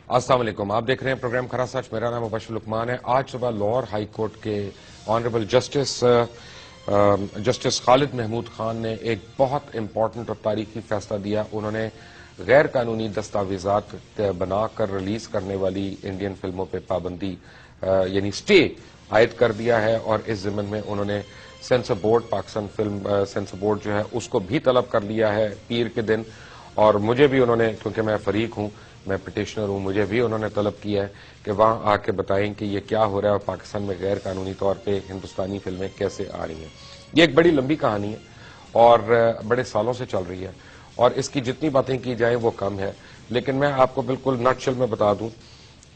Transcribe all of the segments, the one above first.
السلام علیکم، آپ دیکھ رہے ہیں پروگرام کھرا سچ. میرا نام مبشر لقمان ہے. آج صبح لاہور ہائی کورٹ کے آنریبل جسٹس خالد محمود خان نے ایک بہت امپورٹنٹ اور تاریخی فیصلہ دیا. انہوں نے غیر قانونی دستاویزات بنا کر ریلیز کرنے والی انڈین فلموں پہ پابندی یعنی اسٹے عائد کر دیا ہے، اور اس ضمن میں انہوں نے censor board, Pakistan film censor board جو ہے اس کو بھی طلب کر لیا ہے پیر کے دن. اور مجھے بھی انہوں نے، کیونکہ میں فریق ہوں، میں پٹیشنر ہوں، مجھے بھی انہوں نے طلب کیا ہے کہ وہاں آ کے بتائیں کہ یہ کیا ہو رہا ہے اور پاکستان میں غیر قانونی طور پہ ہندوستانی فلمیں کیسے آ رہی ہیں. یہ ایک بڑی لمبی کہانی ہے اور بڑے سالوں سے چل رہی ہے، اور اس کی جتنی باتیں کی جائیں وہ کم ہے. لیکن میں آپ کو بالکل نٹ شل میں بتا دوں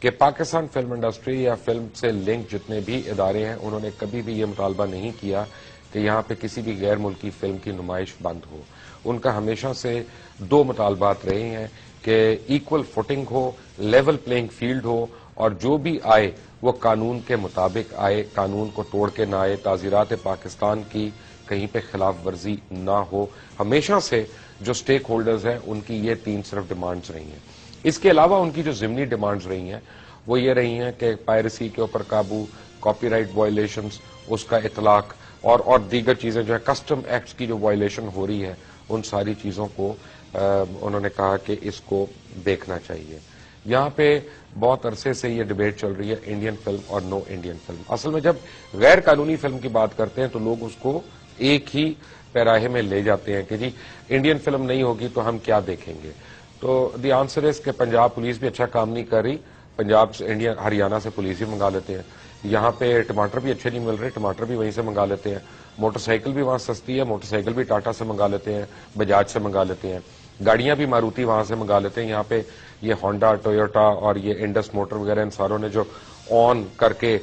کہ پاکستان فلم انڈسٹری یا فلم سے لنک جتنے بھی ادارے ہیں، انہوں نے کبھی بھی یہ مطالبہ نہیں کیا کہ یہاں پہ کسی بھی غیر ملکی فلم کی نمائش بند ہو. ان کا ہمیشہ سے دو مطالبات رہے ہیں کہ ایکول فوٹنگ ہو، لیول پلینگ فیلڈ ہو، اور جو بھی آئے وہ قانون کے مطابق آئے، قانون کو توڑ کے نہ آئے، تعزیرات پاکستان کی کہیں پہ خلاف ورزی نہ ہو. ہمیشہ سے جو سٹیک ہولڈرز ہیں ان کی یہ تین صرف ڈیمانڈز رہی ہیں. اس کے علاوہ ان کی جو ضمنی ڈیمانڈز رہی ہیں وہ یہ رہی ہیں کہ پائرسی کے اوپر قابو، کاپی رائٹ وائلیشنز، اس کا اطلاق، اور دیگر چیزیں جو ہے کسٹم ایکٹس کی جو وائلیشن ہو رہی ہے، ان ساری چیزوں کو انہوں نے کہا کہ اس کو دیکھنا چاہیے. یہاں پہ بہت عرصے سے یہ ڈیبیٹ چل رہی ہے انڈین فلم اور نو انڈین فلم. اصل میں جب غیر قانونی فلم کی بات کرتے ہیں تو لوگ اس کو ایک ہی پیراہے میں لے جاتے ہیں کہ جی انڈین فلم نہیں ہوگی تو ہم کیا دیکھیں گے. تو دی آنسر از کہ پنجاب پولیس بھی اچھا کام نہیں کر رہی، پنجاب سے انڈیا ہریانہ سے پولیس بھی منگا لیتے ہیں. یہاں پہ ٹماٹر بھی اچھے نہیں مل رہے، ٹماٹر بھی وہیں سے منگا لیتے ہیں. موٹر سائیکل بھی وہاں سستی ہے، موٹر سائیکل بھی ٹاٹا سے منگا لیتے ہیں، بجاج سے منگا لیتے ہیں. گاڑیاں بھی ماروتی وہاں سے منگا لیتے ہیں. یہاں پہ یہ ہونڈا، ٹویوٹا اور یہ انڈس موٹر وغیرہ ان ساروں نے جو آن کر کے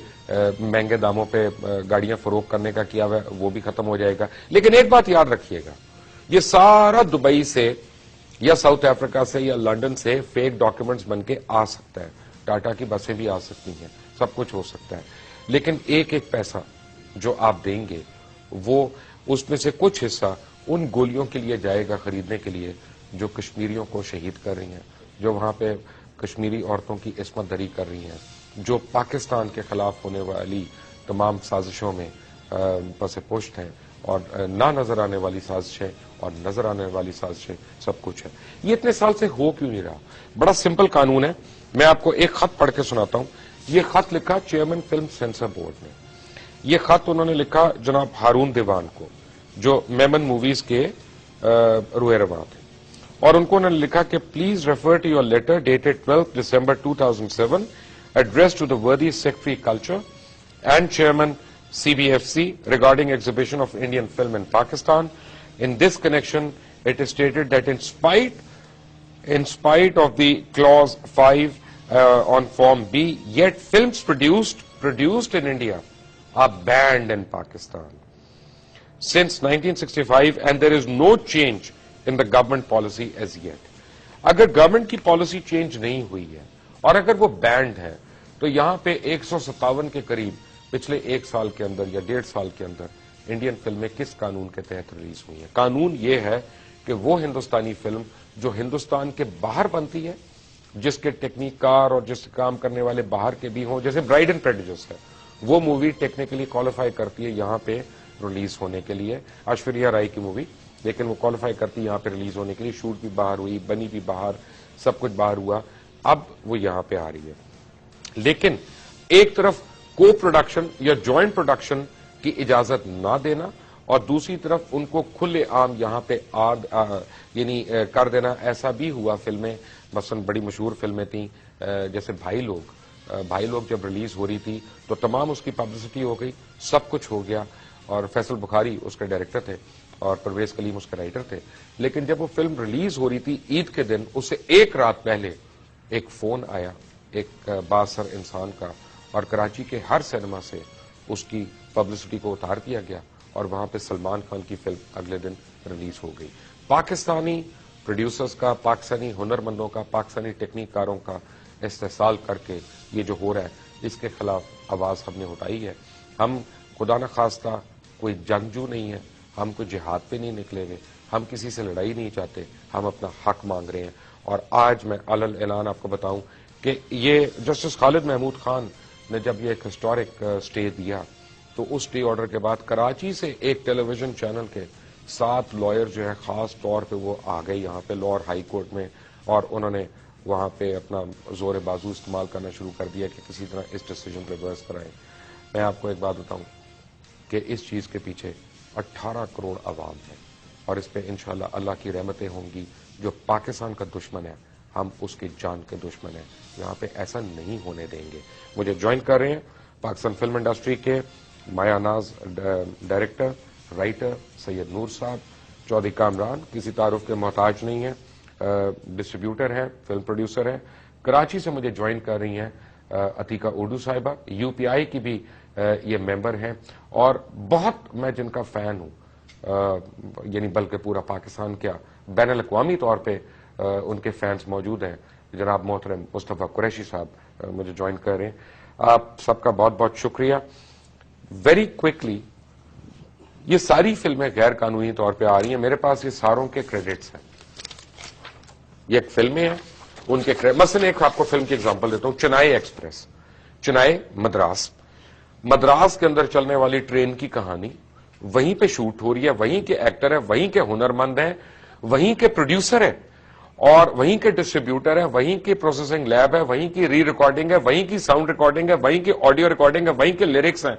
مہنگے داموں پہ گاڑیاں فروخت کرنے کا کیا ہوا ہے وہ بھی ختم ہو جائے گا. لیکن ایک بات یاد رکھیے گا، یہ سارا دبئی سے یا ساؤتھ افریقہ سے یا لنڈن سے فیک ڈاکیومنٹس بن کے آ سکتا ہے. ٹاٹا کی بسیں بھی آ سکتی ہیں، سب کچھ ہو سکتا ہے. لیکن ایک ایک پیسہ جو آپ دیں گے وہ اس میں سے کچھ حصہ ان گولیوں کے لیے جائے گا خریدنے کے لیے جو کشمیریوں کو شہید کر رہی ہیں، جو وہاں پہ کشمیری عورتوں کی عصمت دری کر رہی ہیں، جو پاکستان کے خلاف ہونے والی تمام سازشوں میں پس پشت ہیں، اور نہ نظر آنے والی سازشیں اور نظر آنے والی سازشیں سب کچھ ہے. یہ اتنے سال سے ہو کیوں نہیں رہا؟ بڑا سمپل قانون ہے. میں آپ کو ایک خط پڑھ کے سناتا ہوں. یہ خط لکھا چیئرمین فلم سینسر بورڈ نے. یہ خط انہوں نے لکھا جناب ہارون دیوان کو جو میمن موویز کے روئے رواں تھے، اور ان کو انہوں نے لکھا کہ please refer to your letter dated 12 December 2007 address to the worthy secretary culture and chairman CBFC regarding exhibition of Indian film in Pakistan. In this connection, it is stated that in spite of the clause 5 on Form B, yet films produced in India are banned in Pakistan since 1965, and there is no change in the government policy as yet. اگر government کی policy change نہیں ہوئی ہے اور اگر وہ band ہے تو یہاں پہ 157 کے قریب پچھلے ایک سال کے اندر یا 1.5 سال کے اندر انڈین فلمیں کس قانون کے تحت ریلیز ہوئی ہیں؟ قانون یہ ہے کہ وہ ہندوستانی فلم جو ہندوستان کے باہر بنتی ہے، جس کے ٹیکنیکار اور جس کام کرنے والے باہر کے بھی ہوں، جیسے برائڈ اینڈ پریجوڈس ہے، وہ مووی ٹیکنیکلی کوالیفائی کرتی ہے یہاں پہ ریلیز ہونے کے لیے. ایشوریہ رائے کی مووی، لیکن وہ کوالیفائی کرتی ہے یہاں پہ ریلیز ہونے کے لیے. شوٹ بھی باہر ہوئی، بنی بھی باہر، سب کچھ باہر ہوا، اب وہ یہاں پہ آ رہی ہے. لیکن ایک طرف کو پروڈکشن یا جوائنٹ پروڈکشن کی اجازت نہ دینا، اور دوسری طرف ان کو کھلے عام یہاں پہ یعنی کر دینا. ایسا بھی ہوا فلمیں، مثلا بڑی مشہور فلمیں تھیں جیسے بھائی لوگ جب ریلیز ہو رہی تھی تو تمام اس کی پبلسٹی ہو گئی، سب کچھ ہو گیا، اور فیصل بخاری اس کے ڈائریکٹر تھے اور پرویز کلیم اس کے رائٹر تھے. لیکن جب وہ فلم ریلیز ہو رہی تھی عید کے دن، اس سے ایک رات پہلے ایک فون آیا ایک بااثر انسان کا، اور کراچی کے ہر سینما سے اس کی پبلسٹی کو اتار دیا گیا، اور وہاں پہ سلمان خان کی فلم اگلے دن ریلیز ہو گئی. پاکستانی پروڈیوسرز کا، پاکستانی ہنرمندوں کا، پاکستانی ٹیکنیکاروں کا استحصال کر کے یہ جو ہو رہا ہے اس کے خلاف آواز ہم نے اٹھائی ہے. ہم خدا نخواستہ کوئی جنگجو نہیں ہے، ہم کوئی جہاد پہ نہیں نکلے ہوئے، ہم کسی سے لڑائی نہیں چاہتے، ہم اپنا حق مانگ رہے ہیں. اور آج میں علل اعلان آپ کو بتاؤں کہ یہ جسٹس خالد محمود خان نے جب یہ ایک ہسٹورک اسٹے دیا تو اس اسٹے آرڈر کے بعد کراچی سے ایک ٹیلی ویژن چینل کے 7 لائر جو ہے خاص طور پہ وہ آ گئے یہاں پہ لاہور ہائی کورٹ میں، اور انہوں نے وہاں پہ اپنا زور بازو استعمال کرنا شروع کر دیا کہ کسی طرح اس ڈیسیجن ریورس کرائیں. میں آپ کو ایک بات بتاؤں کہ اس چیز کے پیچھے 18 کروڑ عوام ہے، اور اس پہ انشاءاللہ اللہ کی رحمتیں ہوں گی. جو پاکستان کا دشمن ہے ہم اس کی جان کے دشمن ہیں، یہاں پہ ایسا نہیں ہونے دیں گے. مجھے جوائن کر رہے ہیں پاکستان فلم انڈسٹری کے مایا ناز ڈائریکٹر رائٹر سید نور صاحب. چودھری کامران کسی تعارف کے محتاج نہیں ہے، ڈسٹریبیوٹر ہے، فلم پروڈیوسر ہے. کراچی سے مجھے جوائن کر رہی ہیں عتیقہ اردو صاحبہ، یو پی آئی کی بھی یہ ممبر ہیں، اور بہت میں جن کا فین ہوں، یعنی بلکہ پورا پاکستان کیا بین الاقوامی طور پہ ان کے فینس موجود ہیں. جناب محترم مصطفیٰ قریشی صاحب مجھے جوائن کر رہے ہیں. آپ سب کا بہت بہت شکریہ. ویری کوئکلی، یہ ساری فلمیں غیر قانونی طور پہ آ رہی ہیں، میرے پاس یہ ساروں کے کریڈٹس ہیں. یہ ایک فلمیں ہیں، ان کے مثلا ایک آپ کو فلم کی ایگزامپل دیتا ہوں، چنائی ایکسپریس، چنائی مدراس کے اندر چلنے والی ٹرین کی کہانی وہیں پہ شوٹ ہو رہی ہے، وہیں کے ایکٹر ہیں، وہیں کے ہنرمند ہیں، وہیں کے پروڈیوسر ہیں، اور وہیں کے ڈسٹریبیوٹر ہیں، وہیں کی پروسیسنگ لیب ہے، وہیں کی ری ریکارڈنگ ہے، وہیں کی ساؤنڈ ریکارڈنگ ہے، وہیں کی آڈیو ریکارڈنگ ہے، وہیں کے لیرکس ہیں.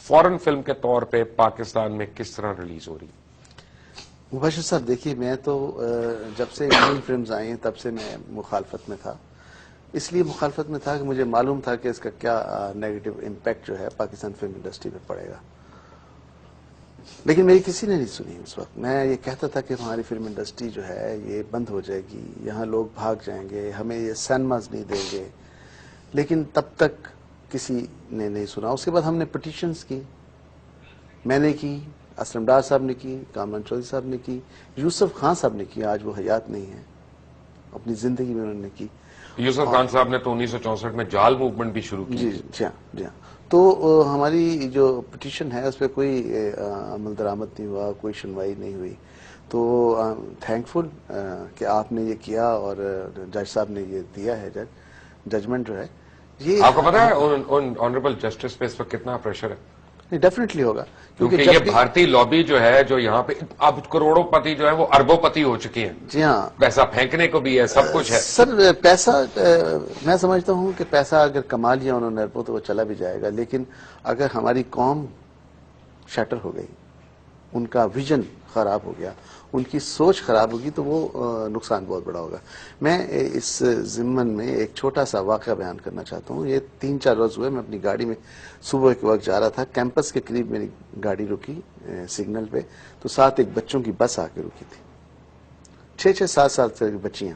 فورن فلم کے طور پہ پاکستان میں کس طرح ریلیز ہو رہی ہے؟ مبشر صاحب دیکھیے، میں تو جب سے انڈین فلمز آئی ہیں تب سے میں مخالفت میں تھا. اس لیے مخالفت میں تھا کہ مجھے معلوم تھا کہ اس کا کیا نیگیٹو امپیکٹ جو ہے پاکستان فلم انڈسٹری پہ پڑے گا. لیکن میری کسی نے نہیں سنی. اس وقت میں یہ کہتا تھا کہ ہماری فلم انڈسٹری جو ہے یہ بند ہو جائے گی، یہاں لوگ بھاگ جائیں گے، ہمیں یہ سینماز نہیں دیں گے. لیکن تب تک کسی نے نہیں سنا. اس کے بعد ہم نے پٹیشنز کی، میں نے کی، اسلم ڈار صاحب نے کی، کامران چودھری صاحب نے کی، یوسف خان صاحب نے کی. آج وہ حیات نہیں ہے، اپنی زندگی میں انہوں نے کی. یوسف خان صاحب نے تو 1964 میں جال موومنٹ بھی شروع کی. جی ہاں. تو ہماری جو پٹیشن ہے اس پہ کوئی عمل درآمد نہیں ہوا، کوئی سنوائی نہیں ہوئی. تو تھینک فل کہ آپ نے یہ کیا اور جج صاحب نے یہ دیا ہے ججمنٹ جو ہے. یہ آپ کو پتا ہے آنریبل جسٹس پہ اس وقت کتنا پریشر ہے؟ ڈیفینیٹلی ہوگا، کیونکہ یہ بھارتی لابی جو ہے جو یہاں پہ اب کروڑوں پتی جو ہے وہ اربوں پتی ہو چکی ہیں. جی ہاں، پیسہ پھینکنے کو بھی ہے، سب کچھ ہے. سر پیسہ میں سمجھتا ہوں کہ پیسہ اگر کما لیا انہوں نے اربوں تو وہ چلا بھی جائے گا. لیکن اگر ہماری قوم شٹر ہو گئی، ان کا ویژن خراب ہو گیا، ان کی سوچ خراب ہوگی، تو وہ نقصان بہت بڑا ہوگا. میں اس ضمن میں ایک چھوٹا سا واقعہ بیان کرنا چاہتا ہوں. یہ 3-4 روز ہوئے، میں اپنی گاڑی میں صبح کے وقت جا رہا تھا. کیمپس کے قریب میری گاڑی رکی سگنل پہ، تو ساتھ ایک بچوں کی بس آ کے رکی تھی. 6-7 سال کی بچیاں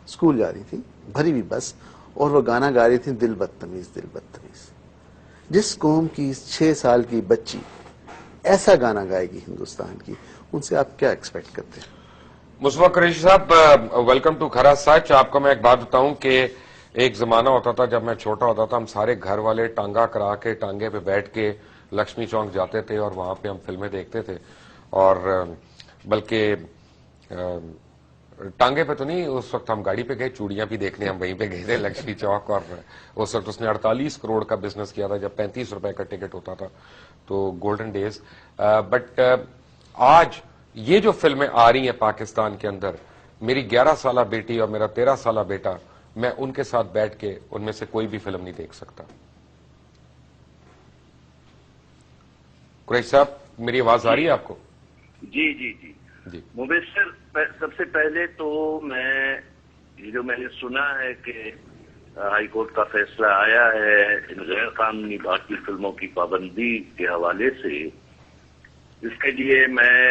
اسکول جا رہی تھیں، بھری ہوئی بس، اور وہ گانا گا رہی تھیں، دل بدتمیز دل بدتمیز. جس قوم کی 6 سال کی بچی ایسا گانا گائے گی ہندوستان کی، ان سے آپ کیا ایکسپیکٹ کرتے ہیں؟ مصطفیٰ قریشی صاحب، ویلکم ٹو کھرا سچ. آپ کو میں ایک بات بتاؤں کہ ایک زمانہ ہوتا تھا جب میں چھوٹا ہوتا تھا، ہم سارے گھر والے ٹانگا کرا کے ٹانگے پہ بیٹھ کے لکشمی چوک جاتے تھے اور وہاں پہ ہم فلمیں دیکھتے تھے. اور بلکہ ٹانگے پہ تو نہیں، اس وقت ہم گاڑی پہ گئے، چوڑیاں بھی دیکھنے ہم وہیں پہ گئے تھے لکشمی چوک. اور اس وقت اس نے 48 کروڑ کا بزنس کیا تھا جب 35 روپے کا ٹکٹ ہوتا تھا. تو گولڈن ڈیز. بٹ آج یہ جو فلمیں آ رہی ہیں پاکستان کے اندر، میری 11 سالہ بیٹی اور میرا 13 سالہ بیٹا، میں ان کے ساتھ بیٹھ کے ان میں سے کوئی بھی فلم نہیں دیکھ سکتا. قریشی صاحب، میری آواز آ رہی ہے آپ کو؟ جی جی جی جی. مبشر، سب سے پہلے تو میں نے سنا ہے کہ ہائی کورٹ کا فیصلہ آیا ہے ان غیر قانونی بھارتی فلموں کی پابندی کے حوالے سے، اس کے لیے میں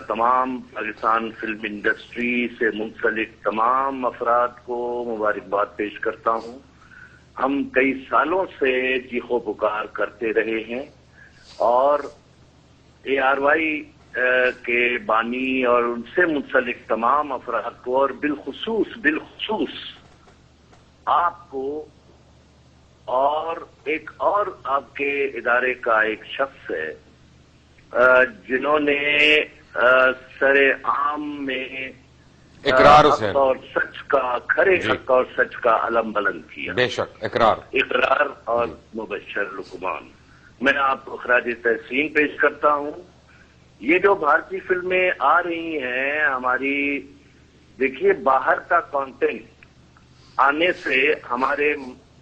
تمام پاکستان فلم انڈسٹری سے منسلک تمام افراد کو مبارکباد پیش کرتا ہوں. ہم کئی سالوں سے چیخ و پکار کرتے رہے ہیں، اور ARY کے بانی اور ان سے منسلک تمام افراد کو، اور بالخصوص آپ کو، اور ایک اور آپ کے ادارے کا ایک شخص ہے جنہوں نے سر عام میں اقرار حق حسین اور سچ کا، کھرے حق اور سچ کا علم بلند کیا. بے شک اقرار اور مبشر لقمان. میں آپ کو خراج تحسین پیش کرتا ہوں. یہ جو بھارتی فلمیں آ رہی ہیں ہماری، دیکھیے باہر کا کانٹینٹ آنے سے ہمارے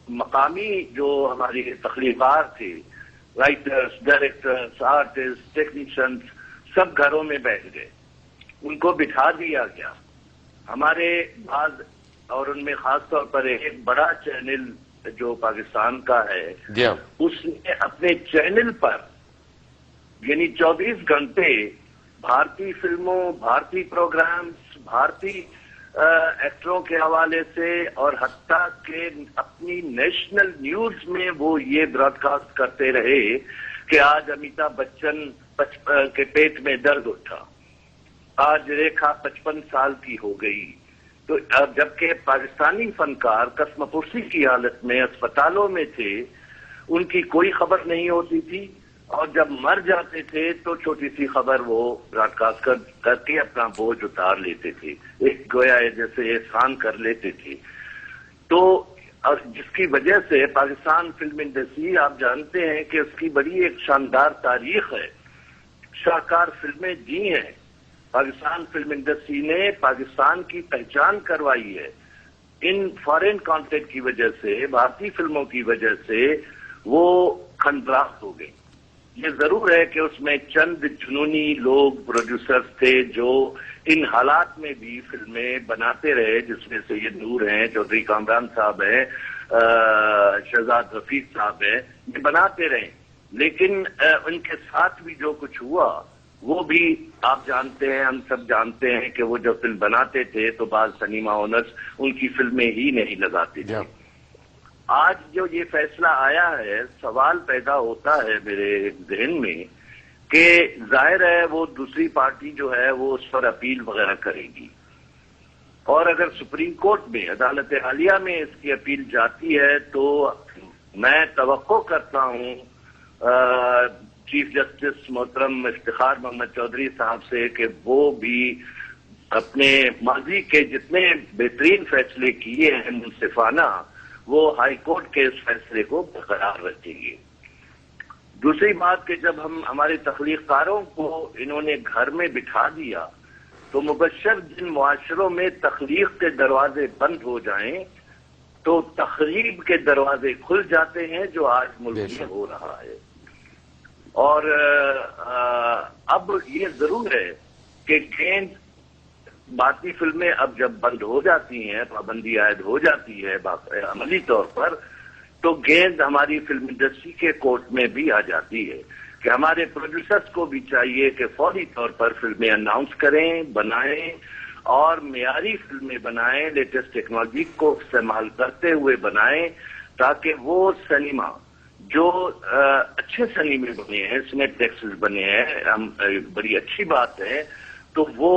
مقامی جو ہماری تخلیقات تھے، رائٹرز، ڈائریکٹرز، آرٹسٹ، ٹیکنیشینز، سب گھروں میں بیٹھ گئے. ان کو بٹھا دیا گیا. ہمارے بعض، اور ان میں خاص طور پر ایک بڑا چینل جو پاکستان کا ہے، اس نے اپنے چینل پر یعنی 24 گھنٹے بھارتی فلموں، بھارتی پروگرامز، بھارتی ایکٹروں کے حوالے سے، اور حتیٰ کہ اپنی نیشنل نیوز میں وہ یہ براڈ کاسٹ کرتے رہے کہ آج امیتابھ بچن کے پیٹ میں درد اٹھا، آج ریکھا 55 سال کی ہو گئی. تو جبکہ پاکستانی فنکار قسم پرسی کی حالت میں اسپتالوں میں تھے، ان کی کوئی خبر نہیں ہوتی تھی، اور جب مر جاتے تھے تو چھوٹی سی خبر وہ براڈ کاسٹ کر کے اپنا بوجھ اتار لیتے تھے، ایک گویا جیسے احسان کر لیتے تھے. تو جس کی وجہ سے پاکستان فلم انڈسٹری، آپ جانتے ہیں کہ اس کی بڑی ایک شاندار تاریخ ہے، شاہکار فلمیں دی ہیں. پاکستان فلم انڈسٹری نے پاکستان کی پہچان کروائی ہے. ان فارن کانٹینٹ کی وجہ سے، بھارتی فلموں کی وجہ سے وہ کھنڈرات ہو گئی. یہ ضرور ہے کہ اس میں چند جنونی لوگ پروڈیوسرز تھے جو ان حالات میں بھی فلمیں بناتے رہے، جس میں سید نور ہیں، چودھری کامران صاحب ہیں، شہزاد رفیق صاحب ہیں، یہ بناتے رہے. لیکن ان کے ساتھ بھی جو کچھ ہوا وہ بھی آپ جانتے ہیں، ہم سب جانتے ہیں کہ وہ جب فلم بناتے تھے تو بعض سنیما اونرز ان کی فلمیں ہی نہیں لگاتے تھے. آج جو یہ فیصلہ آیا ہے، سوال پیدا ہوتا ہے میرے ذہن میں کہ ظاہر ہے وہ دوسری پارٹی جو ہے وہ اس پر اپیل وغیرہ کرے گی، اور اگر سپریم کورٹ میں، عدالت عالیہ میں اس کی اپیل جاتی ہے تو میں توقع کرتا ہوں چیف جسٹس محترم افتخار محمد چودھری صاحب سے کہ وہ بھی اپنے ماضی کے جتنے بہترین فیصلے کیے ہیں منصفانہ، وہ ہائی کورٹ کے اس فیصلے کو برقرار رکھیں گے. دوسری بات کہ جب ہمارے تخلیق کاروں کو انہوں نے گھر میں بٹھا دیا تو مبشر جن معاشروں میں تخلیق کے دروازے بند ہو جائیں تو تخریب کے دروازے کھل جاتے ہیں، جو آج ملک میں ہو رہا ہے. اور اب یہ ضرور ہے کہ گیند بھارتی فلمیں اب جب بند ہو جاتی ہیں، پابندی عائد ہو جاتی ہے عملی طور پر، تو گیند ہماری فلم انڈسٹری کے کورٹ میں بھی آ جاتی ہے کہ ہمارے پروڈیوسرز کو بھی چاہیے کہ فوری طور پر فلمیں اناؤنس کریں، بنائیں، اور معیاری فلمیں بنائیں، لیٹسٹ ٹیکنالوجی کو استعمال کرتے ہوئے بنائیں، تاکہ وہ سنیما جو اچھے سنیمے بنے ہیں، سنیٹ ٹیکسز بنے ہیں، بڑی اچھی بات ہے، تو وہ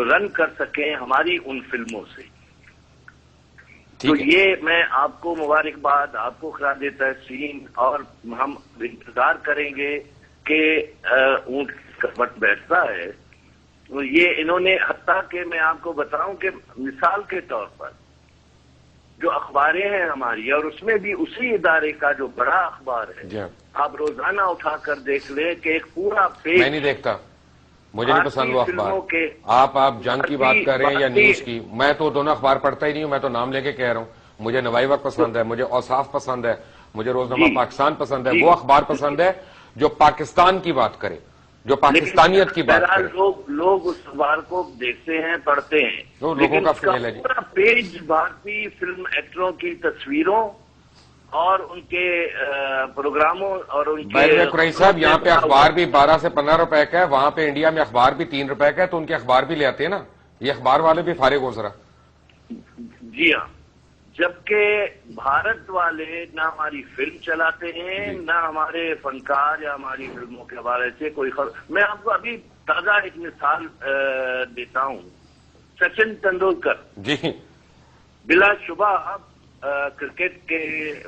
رن کر سکیں ہماری ان فلموں سے. تو یہ میں آپ کو مبارکباد، آپ کو خراج تحسین، اور ہم انتظار کریں گے کہ اونٹ کا وقت بیٹھتا ہے. یہ انہوں نے، حتیٰ کہ میں آپ کو بتاؤں کہ مثال کے طور پر جو اخباریں ہیں ہماری، اور اس میں بھی اسی ادارے کا جو بڑا اخبار ہے، آپ روزانہ اٹھا کر دیکھ لیں کہ ایک پورا پیج، میں نہیں دیکھتا، مجھے نہیں پسند وہ اخبار. آپ جنگ کی بات کر رہے ہیں یا نیوز کی، میں تو دونوں اخبار پڑھتا ہی نہیں ہوں. میں تو نام لے کے کہہ رہا ہوں، مجھے نوائی وقت پسند ہے، مجھے اوصاف پسند ہے، مجھے روزنامہ پاکستان پسند ہے. وہ اخبار پسند ہے جو پاکستان کی بات کرے، جو پاکستانیت کی بات کرے. لوگ اس اخبار کو دیکھتے ہیں، پڑھتے ہیں، لوگوں کا فیل ہے. پورا پیج بھارتی فلم ایکٹروں کی تصویروں اور ان کے پروگراموں اور ان کے، قریشی صاحب یہاں پہ اخبار بھی 12 سے 15 روپے کا ہے، وہاں پہ انڈیا میں اخبار بھی 3 روپے کا ہے، تو ان کے اخبار بھی لے آتے ہیں نا. یہ اخبار والے بھی فارغ ہو ذرا. جی ہاں، جبکہ بھارت والے نہ ہماری فلم چلاتے ہیں، نہ ہمارے فنکار یا ہماری فلموں کے حوالے سے کوئی خبر. میں آپ کو ابھی تازہ ایک مثال دیتا ہوں. سچن تندولکر جی بلا شبہ کرکٹ کے،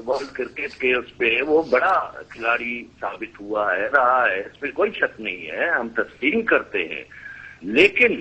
ورلڈ کرکٹ کے اس پہ وہ بڑا کھلاڑی ثابت ہوا ہے، رہا ہے، اس پہ کوئی شک نہیں ہے، ہم تسلیم کرتے ہیں. لیکن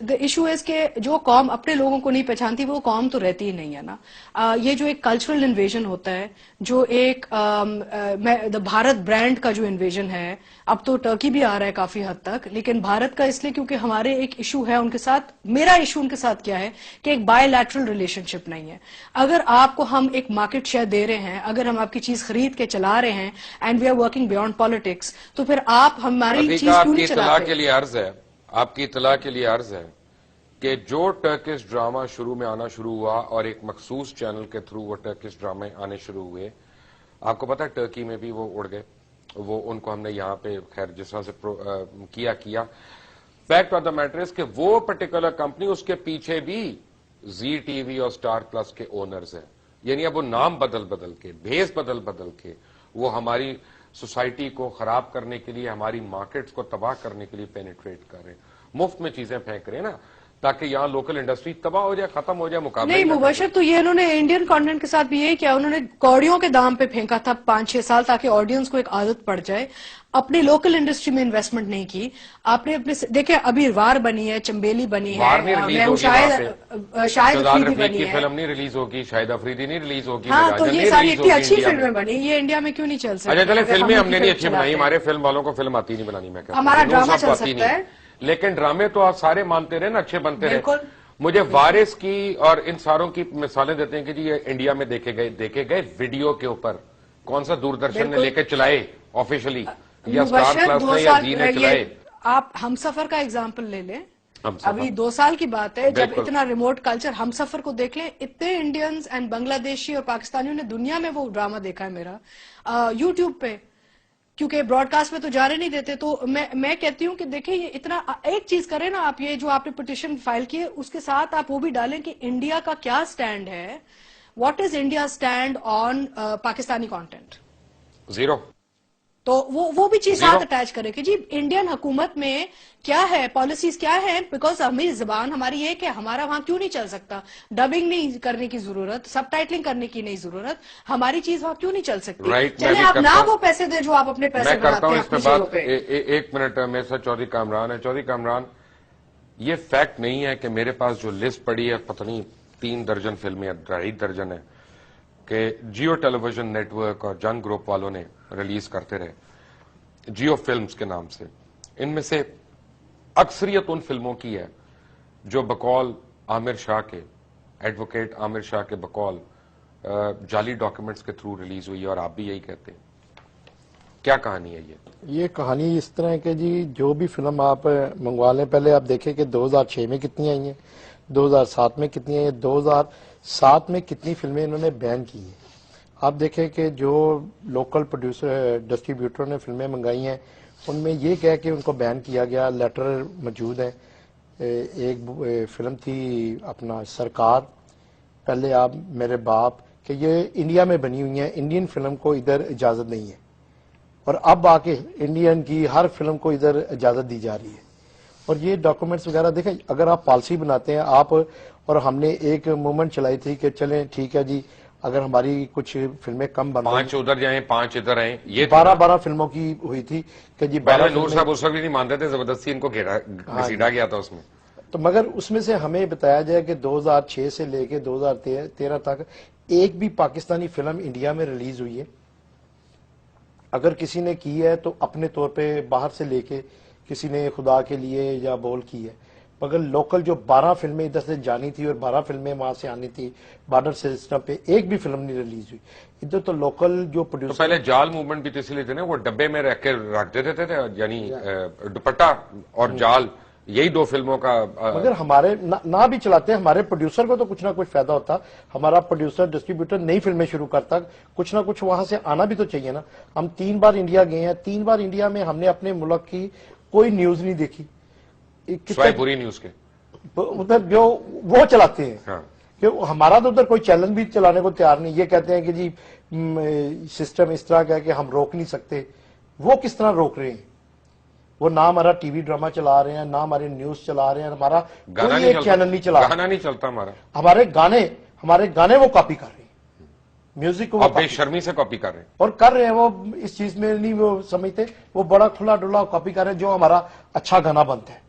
the issue is کہ جو قوم اپنے لوگوں کو نہیں پہچانتی وہ قوم تو رہتی ہی نہیں ہے نا. یہ جو ایک کلچرل انویژن ہوتا ہے, جو ایک بھارت برانڈ کا جو انویژن ہے, اب تو ٹرکی بھی آ رہا ہے کافی حد تک, لیکن بھارت کا اس لیے کیونکہ ہمارے ایک ایشو ہے ان کے ساتھ. میرا ایشو ان کے ساتھ کیا ہے کہ ایک بائی لیٹرل ریلیشن شپ نہیں ہے. اگر آپ کو ہم ایک مارکیٹ شیئر دے رہے ہیں, اگر ہم آپ کی چیز خرید کے چلا رہے ہیں, and we are working beyond politics, تو پھر آپ ہماری چیز کیوں نہیں چلاتے؟ آپ کی اطلاع کے لیے عرض ہے کہ جو ٹرکش ڈرامہ شروع میں آنا شروع ہوا اور ایک مخصوص چینل کے تھرو وہ ٹرکش ڈرامے آنے شروع ہوئے, آپ کو پتا ہے ٹرکی میں بھی وہ اڑ گئے. وہ ان کو ہم نے یہاں پہ خیر جس طرح سے کیا. Fact of the matter is کہ وہ پرٹیکولر کمپنی اس کے پیچھے بھی زی ٹی وی اور اسٹار پلس کے اونرز ہیں. یعنی اب وہ نام بدل کے, بھیس بدل کے وہ ہماری سوسائٹی کو خراب کرنے کے لیے, ہماری مارکیٹس کو تباہ کرنے کے لیے پینیٹریٹ کر رہے ہیں, مفت میں چیزیں پھینک رہے ہیں نا, تاکہ یہاں لوکل انڈسٹری تباہ ہو جائے, ختم ہو جائے, مقابلہ نہیں. مبشر تو یہ انہوں نے انڈین کانٹینٹ کے ساتھ بھی یہی کیا, انہوں نے کوڑیوں کے دام پہ پھینکا تھا 5-6 سال تاکہ آڈینس کو ایک عادت پڑ جائے. اپنی لوکل انڈسٹری میں انویسٹمنٹ نہیں کی آپ نے. اپنے دیکھیں ابھی وار بنی ہے, چمبیلی بنی ہے, شاہد افریدی بنی ہے, فلم نہیں ریلیز ہوگی, شاہد افریدی نہیں ریلیز ہوگی. ہاں تو یہ ساری اتنی اچھی فلمیں بنی, یہ انڈیا میں کیوں نہیں چل سکتی؟ اچھا چلے فلمیں ہم نے نہیں اچھی بنائی, ہمارے فلم والوں کو فلم آتی نہیں بنانی, میں کہتا ہوں ہمارا ڈرامہ چل سکتا ہے, لیکن ڈرامے تو آپ سارے مانتے رہے نا, اچھے بنتے رہے. مجھے وارث کی اور ان ساروں کی مثالیں دیتے ہیں کہ جی یہ انڈیا میں دیکھے گئے ویڈیو کے اوپر, کون سا دوردرشن نے لے کے چلائے آفیشلی, یا اسٹار پلس نے یا زی نے چلائے. آپ ہم سفر کا ایگزامپل لے لیں, ابھی 2 سال کی بات ہے جب اتنا ریموٹ کلچر, ہم سفر کو دیکھ لیں, اتنے انڈینز اینڈ بنگلہ دیشی اور پاکستانیوں نے دنیا میں وہ ڈرامہ دیکھا ہے میرا یوٹیوب پہ, کیونکہ براڈ کاسٹ میں تو جانے نہیں دیتے. تو میں کہتی ہوں کہ دیکھیں یہ اتنا, ایک چیز کریں نا آپ, یہ جو آپ نے پٹیشن فائل کی ہے اس کے ساتھ آپ وہ بھی ڈالیں کہ انڈیا کا کیا سٹینڈ ہے, what is India stand on Pakistani content. Zero. تو وہ بھی چیز ساتھ اٹیچ کرے کہ جی انڈین حکومت میں کیا ہے, پالیسیز کیا ہے, بیکاز ہماری زبان ہماری یہ کہ ہمارا وہاں کیوں نہیں چل سکتا, ڈبنگ نہیں کرنے کی ضرورت, سب ٹائٹلنگ کرنے کی نہیں ضرورت, ہماری چیز وہاں کیوں نہیں چل سکتی. چلے آپ نہ وہ پیسے دیں جو آپ اپنے پیسے بناتے ہیں. میں کرتا ہوں اس پہ بات, ایک منٹ. میرے ساتھ چودھری کامران ہے. چودھری کامران, یہ فیکٹ نہیں ہے کہ میرے پاس جو لسٹ پڑی ہے پتہ نہیں 3 درجن فلمیں, 2.5 درجن ہے, کہ جیو ٹیلی ویژن نیٹ ورک اور جن گروپ والوں نے ریلیز کرتے رہے جیو فلمز کے نام سے. ان میں سے اکثریت ان فلموں کی ہے جو بقول عامر شاہ کے, ایڈوکیٹ عامر شاہ کے بقول جعلی ڈاکیومنٹس کے تھرو ریلیز ہوئی ہے, اور آپ بھی یہی کہتے ہیں. کیا کہانی ہے یہ کہانی اس طرح ہے کہ جی جو بھی فلم آپ منگوا لیں, پہلے آپ دیکھیں کہ 2006 میں کتنی آئی ہیں, 2007 میں کتنی آئی ہیں, 2007 میں کتنی فلمیں انہوں نے بین کی ہیں. آپ دیکھیں کہ جو لوکل پروڈیوسر ڈسٹریبیوٹر نے فلمیں منگائی ہیں ان میں یہ کہہ کہ ان کو بین کیا گیا, لیٹر موجود ہے. ایک فلم تھی اپنا سرکار, پہلے آپ میرے باپ, کہ یہ انڈیا میں بنی ہوئی ہیں, انڈین فلم کو ادھر اجازت نہیں ہے, اور اب آ کے انڈین کی ہر فلم کو ادھر اجازت دی جا رہی ہے. اور یہ ڈاکومنٹس وغیرہ دیکھیں, اگر آپ پالیسی بناتے ہیں آپ, اور ہم نے ایک موومنٹ چلائی تھی کہ چلیں ٹھیک ہے جی اگر ہماری کچھ فلمیں کم بن 5 ادھر جائیں 5 ادھر آئیں, یہ 12 فلموں کی ہوئی تھی کہ جی 12 نور صاحب اس وقت بھی نہیں مانتے تھے, زبردستی ان کو گھسیٹا گیا تھا اس میں. تو مگر اس میں سے ہمیں بتایا جائے کہ 2006 سے لے کے 2013 تک ایک بھی پاکستانی فلم انڈیا میں ریلیز ہوئی ہے. اگر کسی نے کی ہے تو اپنے طور پہ باہر سے لے کے کسی نے خدا کے لیے یا بول کی ہے, مگر لوکل جو 12 فلمیں ادھر سے جانی تھی اور 12 فلمیں وہاں سے آنی تھی بارڈر سسٹم پہ, ایک بھی فلم نہیں ریلیز ہوئی ادھر. تو لوکل جو پروڈیوسر, پہلے جال موومنٹ بھی تو اس لیے تھے نا, وہ ڈبے میں رکھ کے رکھ دیتے تھے, یعنی دوپٹہ اور جال, یہی 2 فلموں کا. مگر ہمارے نہ بھی چلاتے ہیں, ہمارے پروڈیوسر کو تو کچھ نہ کچھ فائدہ ہوتا. ہمارا پروڈیوسر ڈسٹریبیوٹر نئی فلمیں شروع کرتا, کچھ نہ کچھ وہاں سے آنا بھی تو چاہیے نا. ہم 3 بار انڈیا گئے ہیں, 3 بار انڈیا میں ہم نے اپنے ملک کی کوئی نیوز نہیں دیکھی, سوائے پوری نیوز کے ادھر جو وہ چلاتے ہیں. کہ ہمارا تو ادھر کوئی چینل بھی چلانے کو تیار نہیں. یہ کہتے ہیں کہ جی سسٹم اس طرح کا ہے کہ ہم روک نہیں سکتے. وہ کس طرح روک رہے ہیں؟ وہ نہ ہمارا ٹی وی ڈرامہ چلا رہے ہیں, نہ ہمارے نیوز چلا رہے ہیں, ہمارا کوئی ایک چینل نہیں چلا, گانا نہیں چلتا ہمارا. ہمارے گانے وہ کاپی کر رہے ہیں, میوزک کو بے شرمی سے کاپی کر رہے ہیں, اور کر رہے ہیں. وہ اس چیز میں نہیں وہ سمجھتے, وہ بڑا کھلا ڈلا کاپی کر رہے ہیں. جو ہمارا اچھا گانا بنتا ہے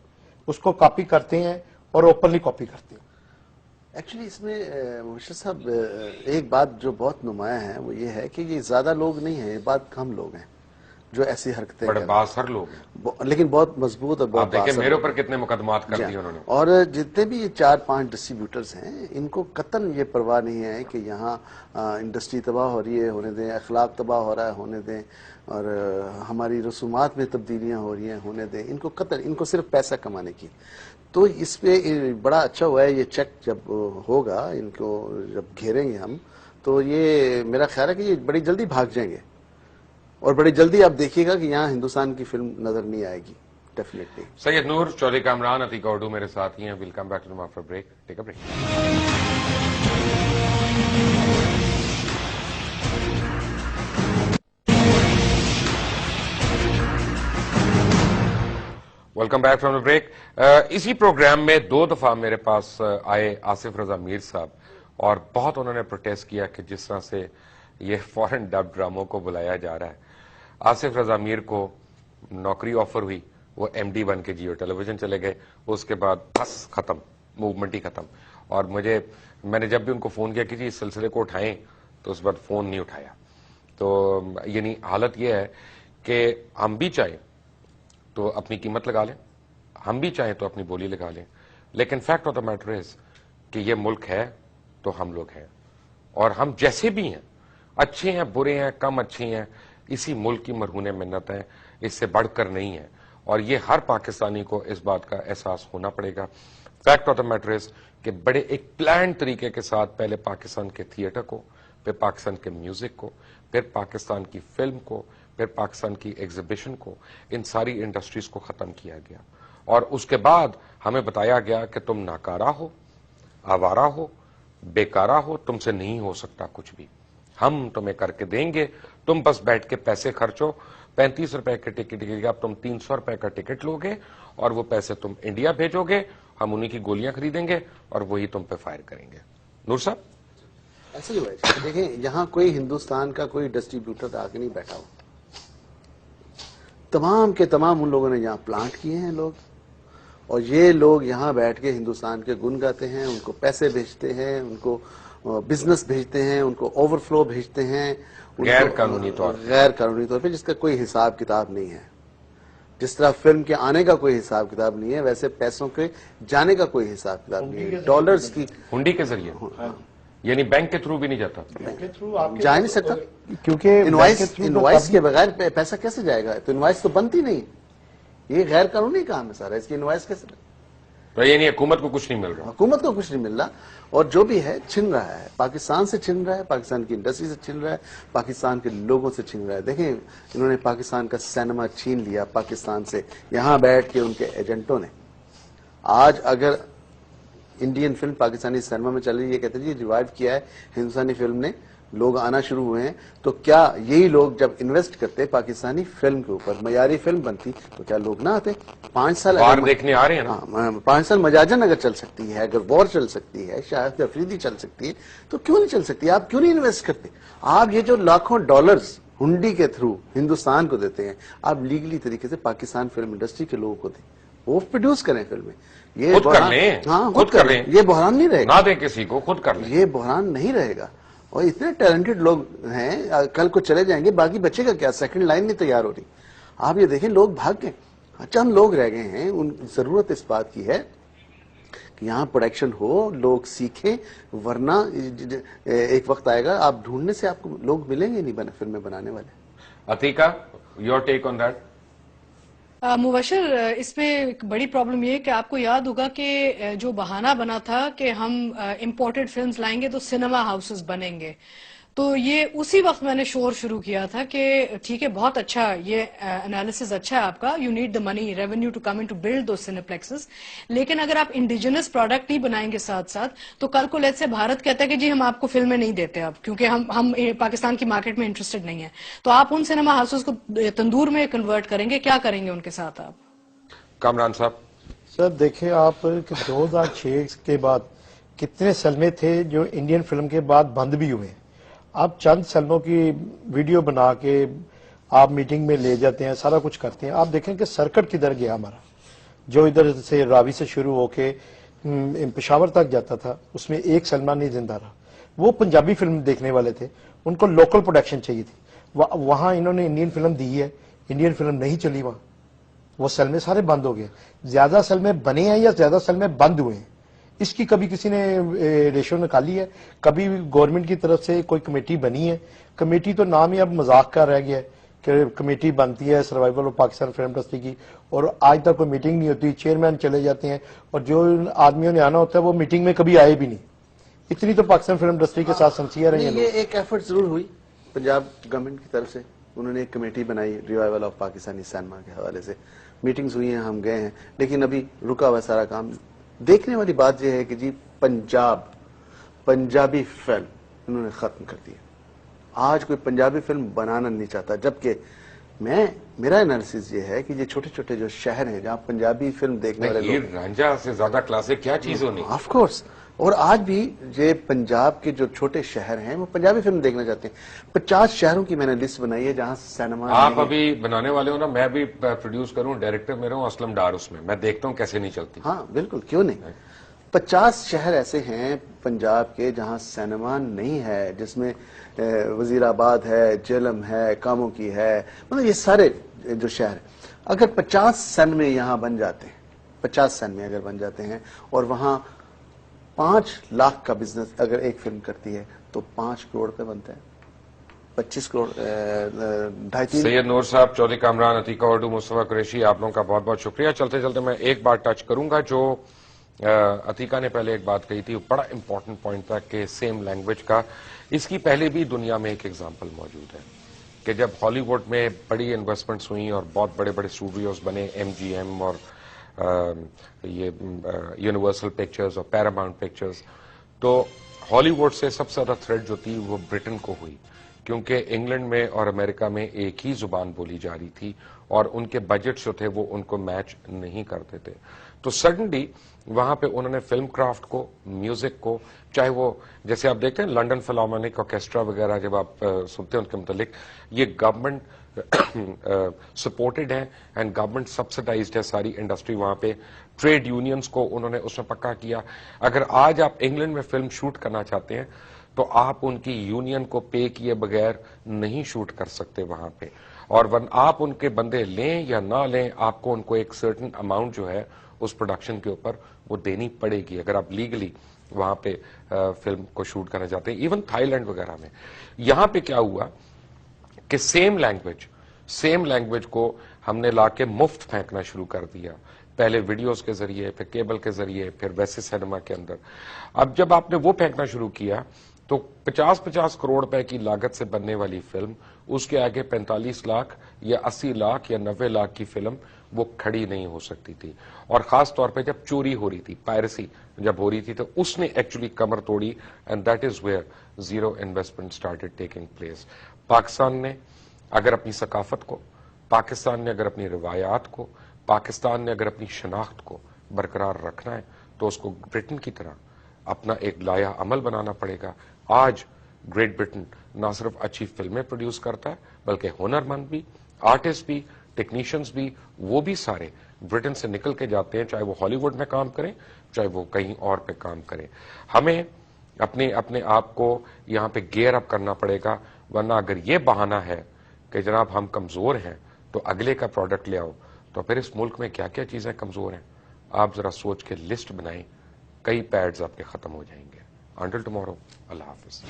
اس کو کاپی کرتے ہیں, اور اوپنلی کاپی کرتے ہیں. ایکچولی اس میں مبشر صاحب ایک بات جو بہت نمایاں ہے وہ یہ ہے کہ یہ زیادہ لوگ نہیں ہیں, یہ بات کم لوگ ہیں جو ایسی حرکتیں بڑے بااثر لوگ ہیں, لیکن بہت مضبوط اور بہت آپ دیکھیں میرے اوپر کتنے مقدمات کر دیے انہوں نے. اور جتنے بھی یہ 4-5 ڈسٹریبیوٹرز ہیں ان کو قطعاً یہ پرواہ نہیں ہے کہ یہاں انڈسٹری تباہ ہو رہی ہے ہونے دیں, اخلاق تباہ ہو رہا ہے ہونے دیں, اور ہماری رسومات میں تبدیلیاں ہو رہی ہیں ہونے دیں. ان کو قطعاً ان کو صرف پیسہ کمانے کی. تو اس پہ بڑا اچھا ہوا ہے یہ چیک جب ہوگا, ان کو جب گھیریں گے ہم تو یہ میرا خیال ہے کہ یہ بڑی جلدی بھاگ جائیں گے, اور بڑی جلدی آپ دیکھیے گا کہ یہاں ہندوستان کی فلم نظر نہیں آئے گی ڈیفینیٹلی. سید نور, چودھری کامران, عتیقہ اردو میرے ساتھ ہی ہیں. We'll come back to after break. Take a break. Welcome back from the break. اسی پروگرام میں 2 دفعہ میرے پاس آئے آصف رضا میر صاحب, اور بہت انہوں نے پروٹیسٹ کیا کہ جس طرح سے یہ فورن ڈب ڈراموں کو بلایا جا رہا ہے. آصف رضا میر کو نوکری آفر ہوئی, وہ ایم ڈی بن کے جیو ٹیلی ویژن چلے گئے, اس کے بعد بس ختم, موومنٹ ہی ختم. اور میں نے جب بھی ان کو فون کیا کہ جی اس سلسلے کو اٹھائیں تو اس بعد فون نہیں اٹھایا. تو یعنی حالت یہ ہے کہ ہم بھی چاہیں تو اپنی قیمت لگا لیں, ہم بھی چاہیں تو اپنی بولی لگا لیں, لیکن fact of the matter is کہ یہ ملک ہے تو ہم لوگ ہیں, اور ہم جیسے بھی ہیں, اچھے ہیں برے ہیں کم اچھے ہیں, اسی ملک کی مرہون منت ہیں, اس سے بڑھ کر نہیں ہے. اور یہ ہر پاکستانی کو اس بات کا احساس ہونا پڑے گا. Fact of the matter is کہ بڑے ایک پلان طریقے کے ساتھ پہلے پاکستان کے تھیٹر کو, پھر پاکستان کے میوزک کو, پھر پاکستان کی فلم کو, پھر پاکستان کی ایگزیبیشن کو, ان ساری انڈسٹریز کو ختم کیا گیا. اور اس کے بعد ہمیں بتایا گیا کہ تم ناکارہ ہو, آوارہ ہو, بیکارہ ہو, تم سے نہیں ہو سکتا کچھ بھی, ہم تمہیں کر کے دیں گے, تم بس بیٹھ کے پیسے خرچو. 35 روپے کے ٹکٹ کی اب تم 300 روپے کا ٹکٹ لو گے, اور وہ پیسے تم انڈیا بھیجو گے, ہم انہی کی گولیاں خریدیں گے اور وہی تم پہ فائر کریں گے. نور صاحب ایسا ہی ہوا ہے. دیکھیں یہاں کوئی ہندوستان کا کوئی ڈسٹریبیوٹر آ کے نہیں بیٹھا ہو, تمام کے تمام ان لوگوں نے یہاں پلانٹ کیے ہیں لوگ, اور یہ لوگ یہاں بیٹھ کے ہندوستان کے گن گاتے ہیں, ان کو پیسے بھیجتے ہیں, ان کو بزنس بھیجتے ہیں, ان کو اوور فلو بھیجتے ہیں غیر قانونی طور پہ, جس کا کوئی حساب کتاب نہیں ہے. جس طرح فلم کے آنے کا کوئی حساب کتاب نہیں ہے, ویسے پیسوں کے جانے کا کوئی حساب کتاب نہیں ہے. ڈالرز کی ہنڈی کے ذریعے, یعنی بینک کے تھرو بھی نہیں جاتا, جا نہیں سکتا, کیونکہ انوائس کے بغیر پیسہ کیسے جائے گا؟ تو انوائس تو بنتی نہیں, یہ غیر قانونی کام ہے سارا, اس کی انوائس کیسے؟ تو یعنی حکومت کو کچھ نہیں مل رہا, حکومت کو کچھ نہیں مل رہا, اور جو بھی ہے چھن رہا ہے, پاکستان سے چھن رہا ہے, پاکستان کی انڈسٹری سے چھن رہا ہے, پاکستان کے لوگوں سے چھن رہا ہے. دیکھیں انہوں نے پاکستان کا سینما چھین لیا پاکستان سے, یہاں بیٹھ کے ان کے ایجنٹوں نے. آج اگر انڈین فلم پاکستانی سینما میں چل رہی ہے, یہ کہتے ہیں جی ریوائیو کیا ہے ہندوستانی فلم نے, لوگ آنا شروع ہوئے ہیں, تو کیا یہی لوگ جب انویسٹ کرتے پاکستانی فلم کے اوپر, معیاری فلم بنتی, تو کیا لوگ نہ آتے؟ 5 سال دیکھنے آ رہے ہیں نا, 5 سال مجاجن اگر چل سکتی ہے, اگر وار چل سکتی ہے, شاہد افریدی چل سکتی ہے, تو کیوں نہیں چل سکتی؟ آپ کیوں نہیں انویسٹ کرتے؟ آپ یہ جو لاکھوں ڈالرز ہنڈی کے تھرو ہندوستان کو دیتے ہیں, آپ لیگلی طریقے سے پاکستان فلم انڈسٹری کے لوگوں کو دیں, وہ پروڈیوس کریں فلمیں. یہ خود کر لیں, ہاں خود کر لیں, یہ بحران نہیں رہے گا, نہ دیں کسی کو, خود کر لیں, یہ بحران نہیں رہے گا. اور اتنے ٹیلنٹڈ لوگ ہیں, کل کو چلے جائیں گے, باقی بچے گا کیا؟ سیکنڈ لائن نہیں تیار ہو رہی. آپ یہ دیکھیں لوگ بھاگ گئے, اچھا ہم لوگ رہ گئے ہیں. ان ضرورت اس بات کی ہے کہ یہاں پروڈکشن ہو, لوگ سیکھیں, ورنہ ایک وقت آئے گا آپ ڈھونڈنے سے آپ کو لوگ ملیں گے نہیں فلمیں بنانے والے. Atiqa, your take on that. مبشر, اس میں ایک بڑی پرابلم یہ ہے کہ آپ کو یاد ہوگا کہ جو بہانہ بنا تھا کہ ہم امپورٹڈ فلمز لائیں گے تو سینما ہاؤسز بنیں گے, تو یہ اسی وقت میں نے شور شروع کیا تھا کہ ٹھیک ہے, بہت اچھا, یہ انالیسز اچھا ہے آپ کا, you need the money revenue to come in to build those cineplexes, لیکن اگر آپ انڈیجنس پروڈکٹ نہیں بنائیں گے ساتھ ساتھ, تو کل کو لیٹ سے بھارت کہتا ہے کہ جی ہم آپ کو فلمیں نہیں دیتے اب, کیونکہ ہم پاکستان کی مارکیٹ میں انٹرسٹڈ نہیں ہیں, تو آپ ان سینما ہاؤسز کو تندور میں کنورٹ کریں گے, کیا کریں گے ان کے ساتھ آپ؟ کامران صاحب. سر دیکھیں آپ کہ 2006 کے بعد کتنے سلمے تھے جو انڈین فلم کے بعد بند بھی ہوئے. آپ چند سلموں کی ویڈیو بنا کے آپ میٹنگ میں لے جاتے ہیں, سارا کچھ کرتے ہیں. آپ دیکھیں کہ سرکٹ کدھر گیا ہمارا, جو ادھر سے راوی سے شروع ہو کے پشاور تک جاتا تھا اس میں ایک سلمان نہیں زندہ رہا. وہ پنجابی فلم دیکھنے والے تھے, ان کو لوکل پروڈکشن چاہیے تھی. وہاں انہوں نے انڈین فلم دی ہے, انڈین فلم نہیں چلی وہاں, وہ سلمے سارے بند ہو گئے. زیادہ سلمے بنے ہیں یا زیادہ سلمے بند ہوئے ہیں, اس کی کبھی کسی نے ریشو نکالی ہے؟ کبھی گورنمنٹ کی طرف سے کوئی کمیٹی بنی ہے؟ کمیٹی تو نام ہی اب مذاق کا رہ گیا ہے کہ کمیٹی بنتی ہے survival of Pakistan film industry کی, اور آج تک کوئی میٹنگ نہیں ہوتی, چیئرمین چلے جاتے ہیں, اور جو آدمیوں نے آنا ہوتا ہے وہ میٹنگ میں کبھی آئے بھی نہیں. اتنی تو پاکستان فلم انڈسٹری کے ساتھ سنسیئر ہیں یہ ایک ایفرٹ ضرور ہوئی پنجاب گورنمنٹ کی طرف سے, انہوں نے ایک کمیٹی بنائی ریوائول آف پاکستانی سینما کے حوالے سے, میٹنگز ہوئی ہیں, ہم گئے ہیں, لیکن ابھی رکا ہوا سارا کام. دیکھنے والی بات یہ ہے کہ جی پنجابی فلم انہوں نے ختم کر دی. آج کوئی پنجابی فلم بنانا نہیں چاہتا, جبکہ میرا انالیسس یہ ہے کہ یہ چھوٹے چھوٹے جو شہر ہیں جہاں پنجابی فلم دیکھنے والے یہ رانجھا سے زیادہ کلاسک کیا چیز ہونی. آف کورس, اور آج بھی یہ پنجاب کے جو چھوٹے شہر ہیں وہ پنجابی فلم دیکھنا چاہتے ہیں. 50 شہروں کی میں نے لسٹ بنائی ہے جہاں سینما. آپ ابھی بنانے والے ہو نا, میں بھی پروڈیوس کروں, ڈائریکٹر میرا ہوں اسلم ڈار, اس میں دیکھتا ہوں کیسے نہیں چلتی. ہاں بالکل, کیوں نہیں. 50 شہر ایسے ہیں پنجاب کے جہاں سینما نہیں ہے, جس میں وزیر آباد ہے, جہلم ہے, کاموں کی ہے, مطلب یہ سارے جو شہر ہیں. اگر 50 سینمے یہاں بن جاتے ہیں, 50 سینمے اگر بن جاتے ہیں, اور وہاں 5 لاکھ کا بزنس اگر ایک فلم کرتی ہے تو 5 کروڑ پہ بنتا ہے, 25 کروڑ 2.5. سید نور صاحب, چودھری کامران, عتیقہ اردو, مصطفیٰ قریشی, آپ لوگوں کا بہت بہت شکریہ. چلتے چلتے میں ایک بات ٹچ کروں گا جو عتیقہ نے پہلے ایک بات کہی تھی, بڑا امپورٹنٹ پوائنٹ تھا کہ سیم لینگویج کا. اس کی پہلے بھی دنیا میں ایک ایگزامپل موجود ہے کہ جب ہالی ووڈ میں بڑی انویسٹمنٹس ہوئیں اور بہت بڑے بڑے اسٹوڈیوز بنے, MGM اور یہ یونیورسل پکچرز اور پیراماؤنٹ پکچرز, تو ہالی ووڈ سے سب سے زیادہ تھریٹ جو تھی وہ برٹن کو ہوئی, کیونکہ انگلینڈ میں اور امریکہ میں ایک ہی زبان بولی جا رہی تھی اور ان کے بجٹ جو تھے وہ ان کو میچ نہیں کرتے تھے. تو سڈنلی وہاں پہ انہوں نے فلم کرافٹ کو, میوزک کو, چاہے وہ جیسے آپ دیکھتے ہیں لنڈن فلارمونک آرکیسٹرا وغیرہ, جب آپ سنتے ہیں ان کے متعلق, یہ گورنمنٹ سپورٹڈ ہے اینڈ گورنمنٹ سبسڈائزڈ ہے ساری انڈسٹری وہاں پہ. ٹریڈ یونینز کو انہوں نے اس میں پکا کیا. اگر آج آپ انگلینڈ میں فلم شوٹ کرنا چاہتے ہیں تو آپ ان کی یونین کو پے کیے بغیر نہیں شوٹ کر سکتے وہاں پہ, اور آپ ان کے بندے لیں یا نہ لیں, آپ کو ان کو ایک سرٹن اماؤنٹ جو ہے اس پروڈکشن کے اوپر وہ دینی پڑے گی اگر آپ لیگلی وہاں پہ فلم کو شوٹ کرنا چاہتے ہیں. ایون تھائی لینڈ وغیرہ میں. یہاں پہ کیا ہوا کہ سیم لینگویج کو ہم نے لا کے مفت پھینکنا شروع کر دیا, پہلے ویڈیوز کے ذریعے, پھر کیبل کے ذریعے, پھر ویسے سینما کے اندر. اب جب آپ نے وہ پھینکنا شروع کیا تو 50 کروڑ روپے کی لاگت سے بننے والی فلم, اس کے آگے 45 لاکھ یا 80 لاکھ یا 90 لاکھ کی فلم وہ کھڑی نہیں ہو سکتی تھی. اور خاص طور پہ جب چوری ہو رہی تھی, پائرسی جب ہو رہی تھی, تو اس نے ایکچولی کمر توڑی, and that is where zero investment started taking place. Pakistan نے اگر اپنی ثقافت کو, پاکستان نے اگر اپنی روایات کو, پاکستان نے اگر اپنی شناخت کو برقرار رکھنا ہے تو اس کو برٹن کی طرح اپنا ایک لایا عمل بنانا پڑے گا. آج گریٹ برٹن نہ صرف اچھی فلمیں پروڈیوس کرتا ہے بلکہ ہنرمند بھی, آرٹسٹ بھی, ٹیکنیشینز بھی, وہ بھی سارے برٹن سے نکل کے جاتے ہیں, چاہے وہ ہالی ووڈ میں کام کریں چاہے وہ کہیں اور پہ کام کریں. ہمیں اپنے آپ کو یہاں پہ گیئر اپ کرنا پڑے گا, ورنہ اگر یہ بہانہ ہے کہ جناب ہم کمزور ہیں تو اگلے کا پروڈکٹ لے آؤ, تو پھر اس ملک میں کیا کیا چیزیں کمزور ہیں آپ ذرا سوچ کے لسٹ بنائیں, کئی پیڈز آپ کے ختم ہو جائیں گے. انٹل ٹمارو, اللہ حافظ.